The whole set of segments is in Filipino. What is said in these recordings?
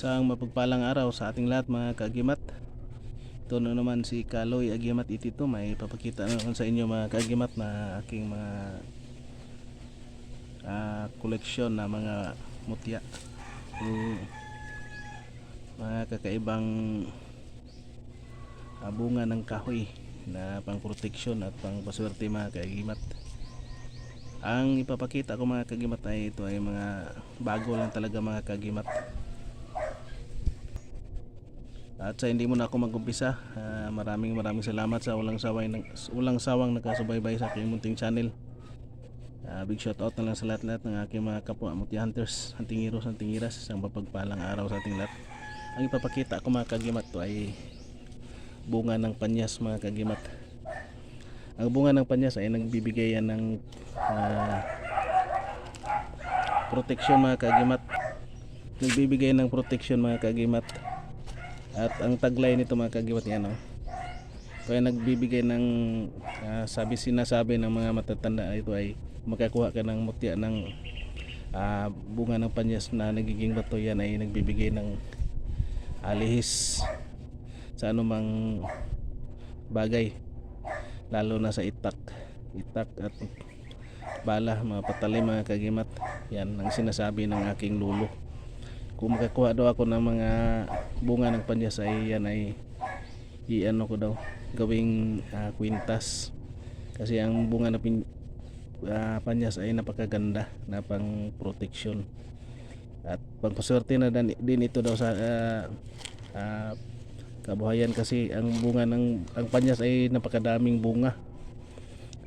Isang mapagpalang araw sa ating lahat mga kaagimat. Ito na naman si Kaloy Agimat Itito. May papakita naman sa inyo mga kaagimat na aking mga koleksyon na mga mutya. Mga kakaibang bunga ng kahoy na pang proteksyon at pang paswerte mga kaagimat. Ang ipapakita ko mga kaagimat ay ito ay mga bago lang talaga mga kaagimat. At sa hindi mo na ako mag-umpisa, maraming salamat sa walang sawang nakasubaybay sa aking munting channel. Big shout out na lang sa lahat ng aking mga kapwa Mutya Hunters, hunting heroes, hunting heroes. Isang mapagpalang araw sa ating lahat. Ang ipapakita ko mga kaagimat to ay bunga ng panyas mga kaagimat. Ang bunga ng panyas ay nagbibigay yan ng proteksyon mga kaagimat. Nagbibigay ng proteksyon mga kaagimat. At ang taglay nito mga kaagimat yan, kaya nagbibigay ng sinasabi ng mga matatanda, ito ay makakuha ka ng mutya ng bunga ng panyas na nagiging bato, yan ay nagbibigay ng lihis sa anumang bagay, lalo na sa itak at bala, mga patalim mga kaagimat. Yan ang sinasabi ng aking lulo. Kung makakuha daw ako ng mga bunga ng panyas ay yan ay iano ko daw gawing kwintas, kasi ang bunga ng panyas ay napakaganda na pang proteksyon at pang paswerte na din ito daw sa kabuhayan, kasi ang bunga ng panyas ay napakadaming bunga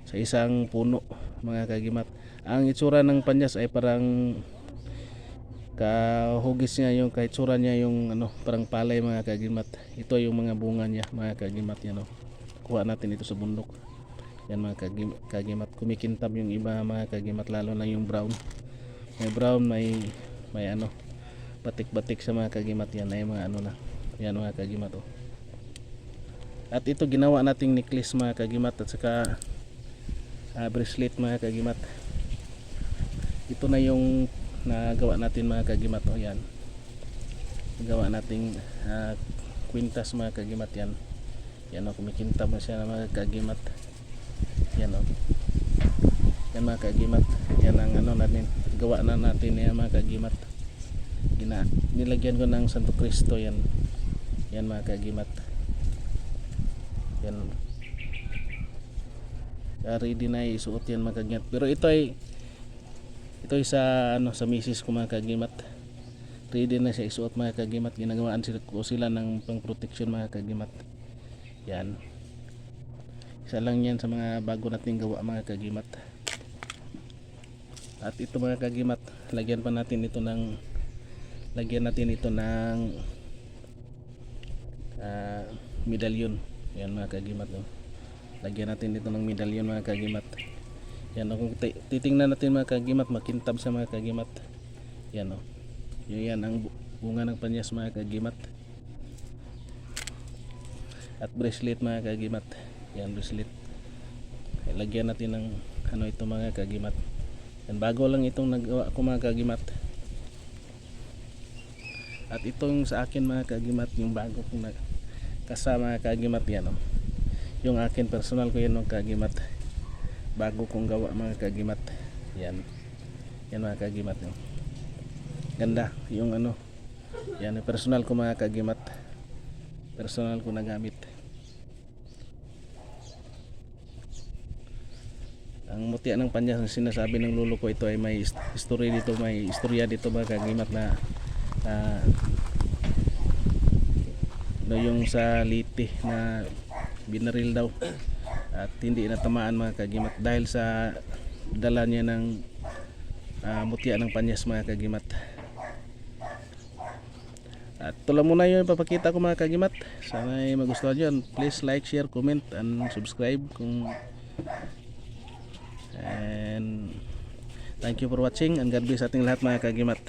sa isang puno mga kaagimat. Ang itsura ng panyas ay parang kahugis niya, yung kahitsura niya yung parang palay mga kaagimat. Ito yung mga bunga niya mga kaagimat yan, kuha natin ito sa bundok yan mga kaagimat. Kumikintab yung iba mga kaagimat, lalo na yung brown. May brown, may batik-batik sa mga kaagimat. Yan ay mga na yan mga kaagimat. At ito ginawa nating necklace mga kaagimat, at saka bracelet mga kaagimat. Ito na yung nagawa natin mga kaagimat. Yan gawa nating kwintas mga kaagimat. Yan kumikintab na siya mga kaagimat. Yan yan mga kaagimat. Yan ang natin gawa na natin yan mga kaagimat. Nilagyan ko ng Santo Cristo yan mga kaagimat. Yan ready na isuot yan mga kaagimat. Pero ito ay sa misis ko mga kaagimat. Ready na siya isuot mga kaagimat. Ginagawaan sila ng pang protection mga kaagimat. Yan, isa lang yan sa mga bago nating gawa mga kaagimat. At ito mga kaagimat, lagyan natin ito ng medalyon. Yan mga kaagimat. Lagyan natin ito ng medalyon mga kaagimat. Yan, kung titingnan natin mga kaagimat, makintab sa mga kaagimat. Yan yan ang bunga ng panyas mga kaagimat. At bracelet mga kaagimat. Yan bracelet. Lagyan natin ng ito mga kaagimat. Yan, bago lang itong nagawa ko mga kaagimat. At itong sa akin mga kaagimat, yung bago kong kasama mga kaagimat, yan yung akin personal ko yan mga kaagimat. Bago kong gawa mga kaagimat. Yan mga kaagimat. Ganda yung yan personal ko mga kaagimat. Personal ko na gamit. Ang mutya ng panyas na sinasabi ng lolo ko, ito ay may history dito, may istorya dito mga kaagimat, na yung sa Liti na binaril daw at hindi natamaan mga kaagimat dahil sa dala niya ng mutya ng panyas mga kaagimat. At ito lang muna yung ipapakita ko mga kaagimat. Sana ay magustuhan nyo. Please like, share, comment and subscribe and thank you for watching and God bless ating lahat mga kaagimat.